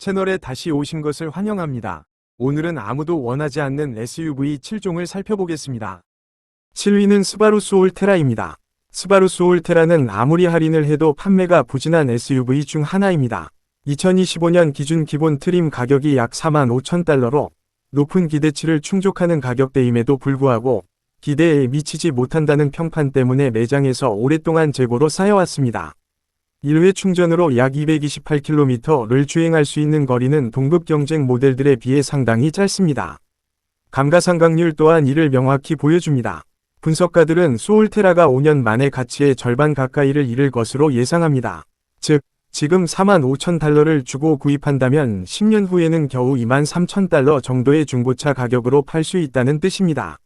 채널에 다시 오신 것을 환영합니다. 오늘은 아무도 원하지 않는 SUV 7종을 살펴보겠습니다. 7위는 스바루 소울테라입니다. 스바루 소울테라는 아무리 할인을 해도 판매가 부진한 SUV 중 하나입니다. 2025년 기준 기본 트림 가격이 약 45,000달러로 높은 기대치를 충족하는 가격대임에도 불구하고 기대에 미치지 못한다는 평판 때문에 매장에서 오랫동안 재고로 쌓여왔습니다. 1회 충전으로 약 228km를 주행할 수 있는 거리는 동급 경쟁 모델들에 비해 상당히 짧습니다. 감가상각률 또한 이를 명확히 보여줍니다. 분석가들은 소울테라가 5년 만에 가치의 절반 가까이를 잃을 것으로 예상합니다. 즉, 지금 45,000달러를 주고 구입한다면 10년 후에는 겨우 23,000달러 정도의 중고차 가격으로 팔 수 있다는 뜻입니다.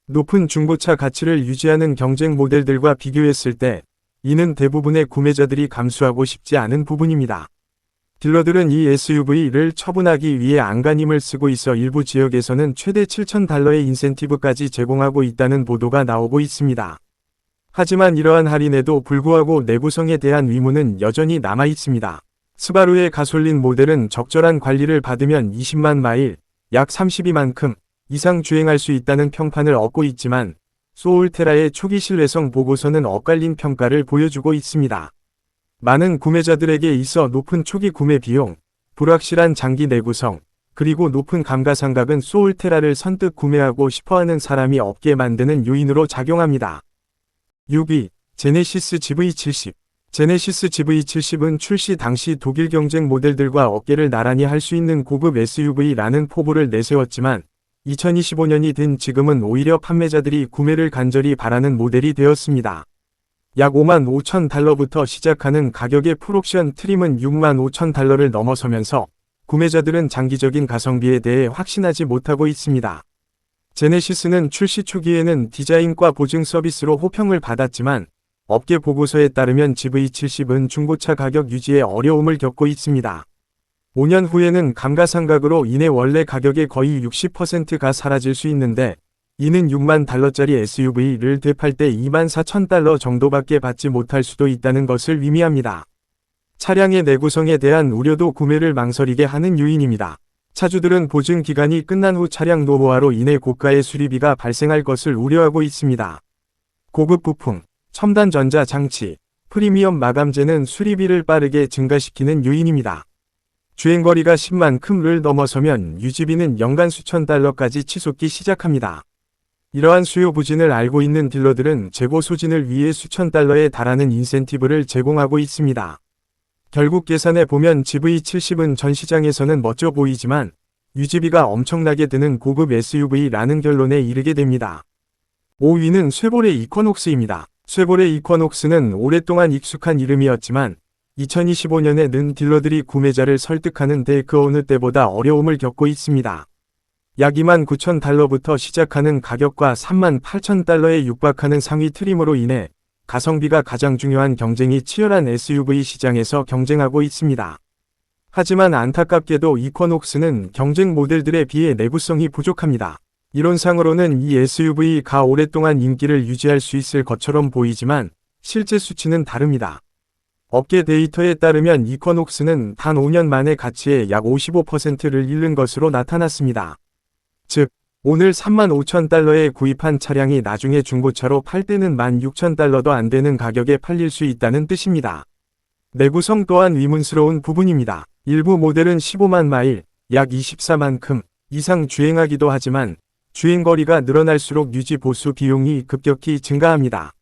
높은 중고차 가치를 유지하는 경쟁 모델들과 비교했을 때 이는 대부분의 구매자들이 감수하고 싶지 않은 부분입니다. 딜러들은 이 SUV를 처분하기 위해 안간힘을 쓰고 있어 일부 지역에서는 최대 7,000달러의 인센티브까지 제공하고 있다는 보도가 나오고 있습니다. 하지만 이러한 할인에도 불구하고 내구성에 대한 의문은 여전히 남아 있습니다. 스바루의 가솔린 모델은 적절한 관리를 받으면 20만 마일, 약 32만큼 이상 주행할 수 있다는 평판을 얻고 있지만 소울테라의 초기 신뢰성 보고서는 엇갈린 평가를 보여주고 있습니다. 많은 구매자들에게 있어 높은 초기 구매 비용, 불확실한 장기 내구성, 그리고 높은 감가상각은 소울테라를 선뜻 구매하고 싶어하는 사람이 없게 만드는 요인으로 작용합니다. 6위, 제네시스 GV70. 제네시스 GV70은 출시 당시 독일 경쟁 모델들과 어깨를 나란히 할 수 있는 고급 SUV라는 포부를 내세웠지만 2025년이 된 지금은 오히려 판매자들이 구매를 간절히 바라는 모델이 되었습니다. 약 55,000달러부터 시작하는 가격의 풀옵션 트림은 65,000달러를 넘어서면서 구매자들은 장기적인 가성비에 대해 확신하지 못하고 있습니다. 제네시스는 출시 초기에는 디자인과 보증 서비스로 호평을 받았지만 업계 보고서에 따르면 GV70은 중고차 가격 유지에 어려움을 겪고 있습니다. 5년 후에는 감가상각으로 인해 원래 가격의 거의 60%가 사라질 수 있는데 이는 6만 달러짜리 SUV를 되팔 때 24,000달러 정도밖에 받지 못할 수도 있다는 것을 의미합니다. 차량의 내구성에 대한 우려도 구매를 망설이게 하는 요인입니다. 차주들은 보증 기간이 끝난 후 차량 노후화로 인해 고가의 수리비가 발생할 것을 우려하고 있습니다. 고급 부품, 첨단 전자 장치, 프리미엄 마감재는 수리비를 빠르게 증가시키는 요인입니다. 주행거리가 10만큼을 넘어서면 유지비는 연간 수천 달러까지 치솟기 시작합니다. 이러한 수요 부진을 알고 있는 딜러들은 재고 소진을 위해 수천 달러에 달하는 인센티브를 제공하고 있습니다. 결국 계산해 보면 GV70은 전 시장에서는 멋져 보이지만 유지비가 엄청나게 드는 고급 SUV라는 결론에 이르게 됩니다. 5위는 쉐보레 이쿼녹스입니다. 쉐보레 이쿼녹스는 오랫동안 익숙한 이름이었지만 2025년에 는 딜러들이 구매자를 설득하는 데 그 어느 때보다 어려움을 겪고 있습니다. 약 29,000달러부터 시작하는 가격과 38,000달러에 육박하는 상위 트림으로 인해 가성비가 가장 중요한 경쟁이 치열한 SUV 시장에서 경쟁하고 있습니다. 하지만 안타깝게도 이쿼녹스는 경쟁 모델들에 비해 내구성이 부족합니다. 이론상으로는 이 SUV가 오랫동안 인기를 유지할 수 있을 것처럼 보이지만 실제 수치는 다릅니다. 업계 데이터에 따르면 이쿼녹스는 단 5년 만에 가치의 약 55%를 잃는 것으로 나타났습니다. 즉, 오늘 35,000달러에 구입한 차량이 나중에 중고차로 팔 때는 16,000달러도 안 되는 가격에 팔릴 수 있다는 뜻입니다. 내구성 또한 의문스러운 부분입니다. 일부 모델은 15만 마일, 약 24만큼 이상 주행하기도 하지만 주행거리가 늘어날수록 유지 보수 비용이 급격히 증가합니다.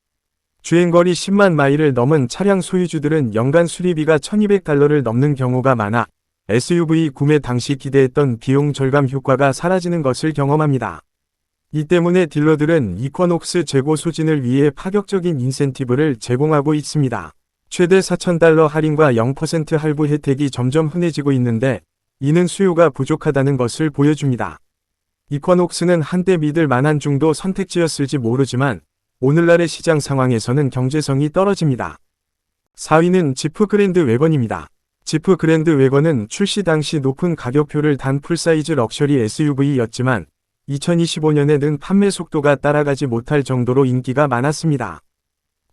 주행거리 10만 마일을 넘은 차량 소유주들은 연간 수리비가 1,200달러를 넘는 경우가 많아 SUV 구매 당시 기대했던 비용 절감 효과가 사라지는 것을 경험합니다. 이 때문에 딜러들은 이쿼녹스 재고 소진을 위해 파격적인 인센티브를 제공하고 있습니다. 최대 4,000달러 할인과 0% 할부 혜택이 점점 흔해지고 있는데 이는 수요가 부족하다는 것을 보여줍니다. 이쿼녹스는 한때 믿을 만한 중도 선택지였을지 모르지만 오늘날의 시장 상황에서는 경제성이 떨어집니다. 4위는 지프 그랜드 웨건입니다. 지프 그랜드 웨건은 출시 당시 높은 가격표를 단 풀사이즈 럭셔리 SUV였지만 2025년에는 판매 속도가 따라가지 못할 정도로 인기가 많았습니다.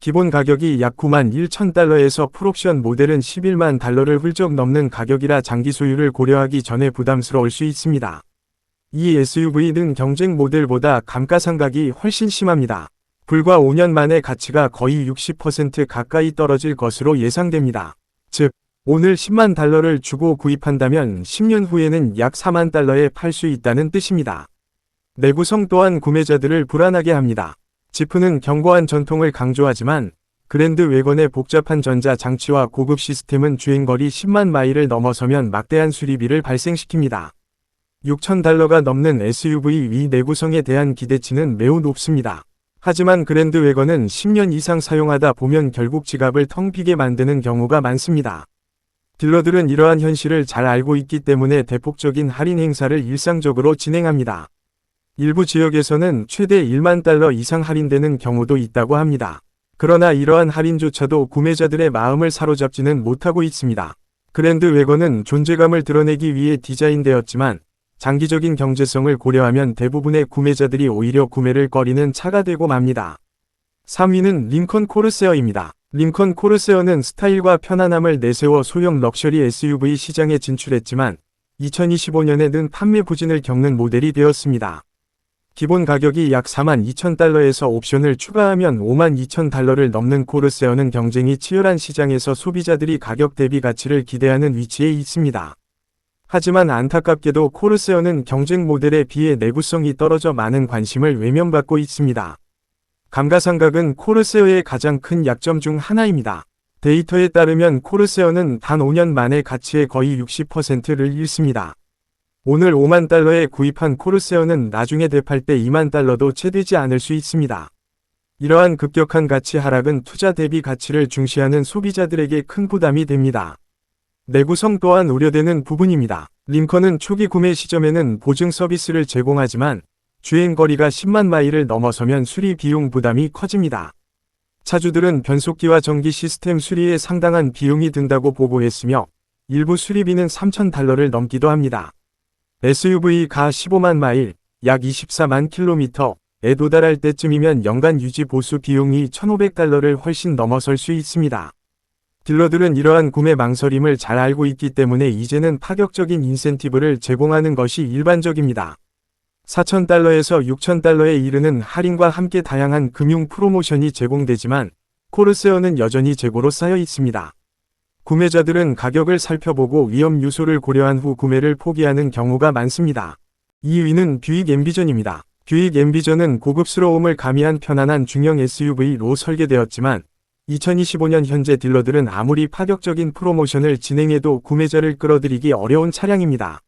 기본 가격이 약 9만 1천 달러에서 풀옵션 모델은 11만 달러를 훌쩍 넘는 가격이라 장기 소유를 고려하기 전에 부담스러울 수 있습니다. 이 SUV는 경쟁 모델보다 감가상각이 훨씬 심합니다. 불과 5년 만에 가치가 거의 60% 가까이 떨어질 것으로 예상됩니다. 즉, 오늘 10만 달러를 주고 구입한다면 10년 후에는 약 4만 달러에 팔 수 있다는 뜻입니다. 내구성 또한 구매자들을 불안하게 합니다. 지프는 견고한 전통을 강조하지만 그랜드 웨건의 복잡한 전자 장치와 고급 시스템은 주행거리 10만 마일을 넘어서면 막대한 수리비를 발생시킵니다. 6천 달러가 넘는 SUV 위 내구성에 대한 기대치는 매우 높습니다. 하지만 그랜드 웨건은 10년 이상 사용하다 보면 결국 지갑을 텅 비게 만드는 경우가 많습니다. 딜러들은 이러한 현실을 잘 알고 있기 때문에 대폭적인 할인 행사를 일상적으로 진행합니다. 일부 지역에서는 최대 1만 달러 이상 할인되는 경우도 있다고 합니다. 그러나 이러한 할인조차도 구매자들의 마음을 사로잡지는 못하고 있습니다. 그랜드 웨건은 존재감을 드러내기 위해 디자인되었지만 장기적인 경제성을 고려하면 대부분의 구매자들이 오히려 구매를 꺼리는 차가 되고 맙니다. 3위는 링컨 코르세어입니다. 링컨 코르세어는 스타일과 편안함을 내세워 소형 럭셔리 SUV 시장에 진출했지만 2025년에는 판매 부진을 겪는 모델이 되었습니다. 기본 가격이 약 4만 2천 달러에서 옵션을 추가하면 5만 2천 달러를 넘는 코르세어는 경쟁이 치열한 시장에서 소비자들이 가격 대비 가치를 기대하는 위치에 있습니다. 하지만 안타깝게도 코르세어는 경쟁 모델에 비해 내구성이 떨어져 많은 관심을 외면받고 있습니다. 감가상각은 코르세어의 가장 큰 약점 중 하나입니다. 데이터에 따르면 코르세어는 단 5년 만에 가치의 거의 60%를 잃습니다. 오늘 5만 달러에 구입한 코르세어는 나중에 되팔 때 2만 달러도 채 되지 않을 수 있습니다. 이러한 급격한 가치 하락은 투자 대비 가치를 중시하는 소비자들에게 큰 부담이 됩니다. 내구성 또한 우려되는 부분입니다. 링컨은 초기 구매 시점에는 보증 서비스를 제공하지만 주행거리가 10만 마일을 넘어서면 수리 비용 부담이 커집니다. 차주들은 변속기와 전기 시스템 수리에 상당한 비용이 든다고 보고했으며 일부 수리비는 3천 달러를 넘기도 합니다. SUV가 15만 마일, 약 24만 킬로미터에 도달할 때쯤이면 연간 유지 보수 비용이 1,500달러를 훨씬 넘어설 수 있습니다. 딜러들은 이러한 구매 망설임을 잘 알고 있기 때문에 이제는 파격적인 인센티브를 제공하는 것이 일반적입니다. 4,000달러에서 6,000달러에 이르는 할인과 함께 다양한 금융 프로모션이 제공되지만 코르세어는 여전히 재고로 쌓여 있습니다. 구매자들은 가격을 살펴보고 위험 요소를 고려한 후 구매를 포기하는 경우가 많습니다. 2위는 뷰익 앰비전입니다. 뷰익 앰비전은 고급스러움을 가미한 편안한 중형 SUV로 설계되었지만 2025년 현재 딜러들은 아무리 파격적인 프로모션을 진행해도 구매자를 끌어들이기 어려운 차량입니다.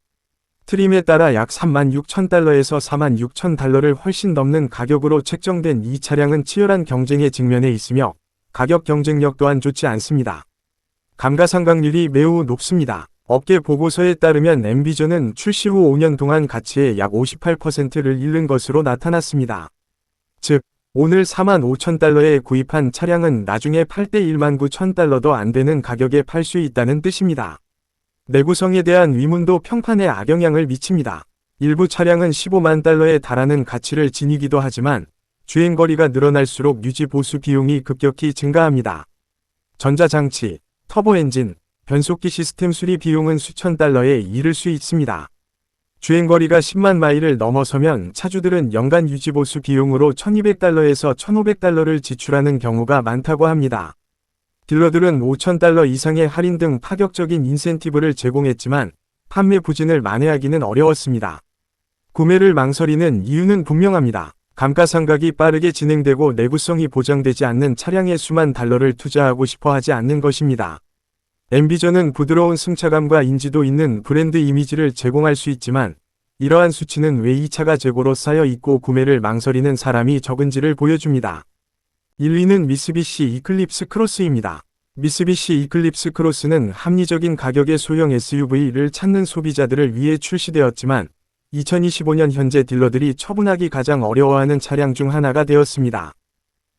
트림에 따라 약 3만 6천 달러에서 4만 6천 달러를 훨씬 넘는 가격으로 책정된 이 차량은 치열한 경쟁에 직면해 있으며 가격 경쟁력 또한 좋지 않습니다. 감가상각률이 매우 높습니다. 업계 보고서에 따르면 앰비전은 출시 후 5년 동안 가치의 약 58%를 잃는 것으로 나타났습니다. 즉, 오늘 4만 5천 달러에 구입한 차량은 나중에 팔 때 1만 9천 달러도 안 되는 가격에 팔 수 있다는 뜻입니다. 내구성에 대한 위문도 평판에 악영향을 미칩니다. 일부 차량은 15만 달러에 달하는 가치를 지니기도 하지만 주행거리가 늘어날수록 유지 보수 비용이 급격히 증가합니다. 전자장치, 터보엔진, 변속기 시스템 수리 비용은 수천 달러에 이를 수 있습니다. 주행거리가 10만 마일을 넘어서면 차주들은 연간 유지보수 비용으로 1,200달러에서 1,500달러를 지출하는 경우가 많다고 합니다. 딜러들은 5,000달러 이상의 할인 등 파격적인 인센티브를 제공했지만 판매 부진을 만회하기는 어려웠습니다. 구매를 망설이는 이유는 분명합니다. 감가상각이 빠르게 진행되고 내구성이 보장되지 않는 차량에 수만 달러를 투자하고 싶어 하지 않는 것입니다. 앰비전은 부드러운 승차감과 인지도 있는 브랜드 이미지를 제공할 수 있지만 이러한 수치는 왜 이 차가 재고로 쌓여 있고 구매를 망설이는 사람이 적은지를 보여줍니다. 1위는 미쓰비시 이클립스 크로스입니다. 미쓰비시 이클립스 크로스는 합리적인 가격의 소형 SUV를 찾는 소비자들을 위해 출시되었지만 2025년 현재 딜러들이 처분하기 가장 어려워하는 차량 중 하나가 되었습니다.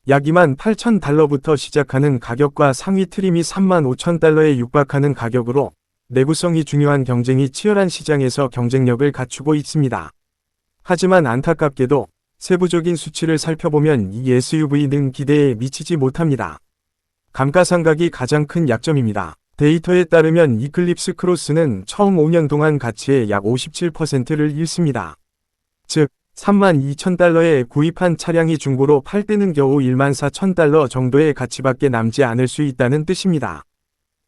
약 2만 8천 달러부터 시작하는 가격과 상위 트림이 3만 5천 달러에 육박하는 가격으로 내구성이 중요한 경쟁이 치열한 시장에서 경쟁력을 갖추고 있습니다. 하지만 안타깝게도 세부적인 수치를 살펴보면 이 SUV는 기대에 미치지 못합니다. 감가상각이 가장 큰 약점입니다. 데이터에 따르면 이클립스 크로스는 처음 5년 동안 가치의 약 57%를 잃습니다. 즉, 32,000달러에 구입한 차량이 중고로 팔 때는 겨우 14,000달러 정도의 가치밖에 남지 않을 수 있다는 뜻입니다.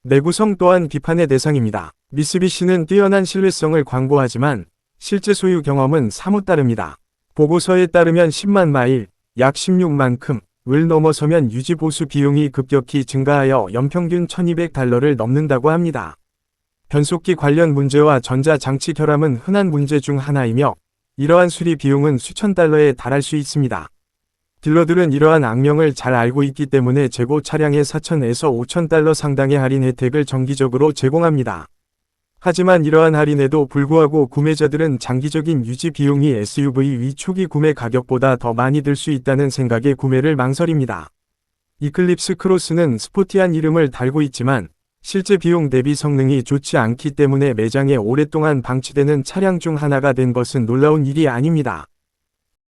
내구성 또한 비판의 대상입니다. 미쓰비시는 뛰어난 신뢰성을 광고하지만 실제 소유 경험은 사뭇 다릅니다. 보고서에 따르면 10만 마일, 약 16만큼을 넘어서면 유지 보수 비용이 급격히 증가하여 연평균 1,200달러를 넘는다고 합니다. 변속기 관련 문제와 전자장치 결함은 흔한 문제 중 하나이며 이러한 수리 비용은 수천 달러에 달할 수 있습니다. 딜러들은 이러한 악명을 잘 알고 있기 때문에 재고 차량의 4,000에서 5,000달러 상당의 할인 혜택을 정기적으로 제공합니다. 하지만 이러한 할인에도 불구하고 구매자들은 장기적인 유지 비용이 SUV 초기 구매 가격보다 더 많이 들 수 있다는 생각에 구매를 망설입니다. 이클립스 크로스는 스포티한 이름을 달고 있지만 실제 비용 대비 성능이 좋지 않기 때문에 매장에 오랫동안 방치되는 차량 중 하나가 된 것은 놀라운 일이 아닙니다.